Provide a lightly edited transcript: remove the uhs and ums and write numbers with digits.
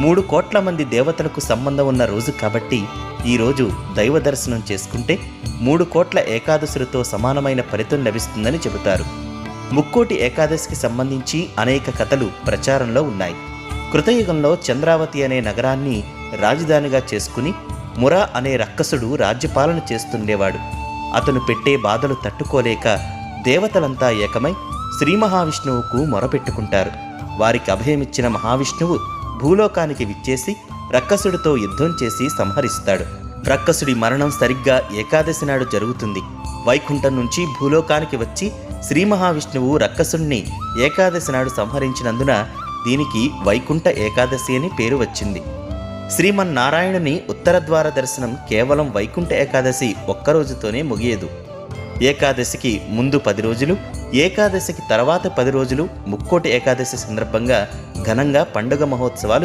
3 కోట్ల మంది దేవతలకు సంబంధం ఉన్న రోజు కాబట్టి ఈరోజు దైవ దర్శనం చేసుకుంటే 3 కోట్ల ఏకాదశులతో సమానమైన ఫలితం లభిస్తుందని చెబుతారు. ముక్కోటి ఏకాదశికి సంబంధించి అనేక కథలు ప్రచారంలో ఉన్నాయి. కృతయుగంలో చంద్రావతి అనే నగరాన్ని రాజధానిగా చేసుకుని మురా అనే రక్కసుడు రాజ్యపాలన చేస్తుండేవాడు. అతను పెట్టే బాధలు తట్టుకోలేక దేవతలంతా ఏకమై శ్రీ మహావిష్ణువుకు మొరపెట్టుకుంటారు. వారికి అభయమిచ్చిన మహావిష్ణువు భూలోకానికి విచ్చేసి రక్కసుడితో యుద్ధం చేసి సంహరిస్తాడు. రక్కసుడి మరణం సరిగ్గా ఏకాదశి నాడు జరుగుతుంది. వైకుంఠం నుంచి భూలోకానికి వచ్చి శ్రీ మహావిష్ణువు రక్కసుడిని ఏకాదశి నాడు సంహరించినందున దీనికి వైకుంఠ ఏకాదశి అని పేరు వచ్చింది. శ్రీమన్నారాయణుని ఉత్తరద్వార దర్శనం కేవలం వైకుంఠ ఏకాదశి ఒక్కరోజుతోనే ముగియదు. ఏకాదశికి ముందు 10 రోజులు, ఏకాదశికి తర్వాత 10 రోజులు ముక్కోటి ఏకాదశి సందర్భంగా ఘనంగా పండుగ మహోత్సవాలు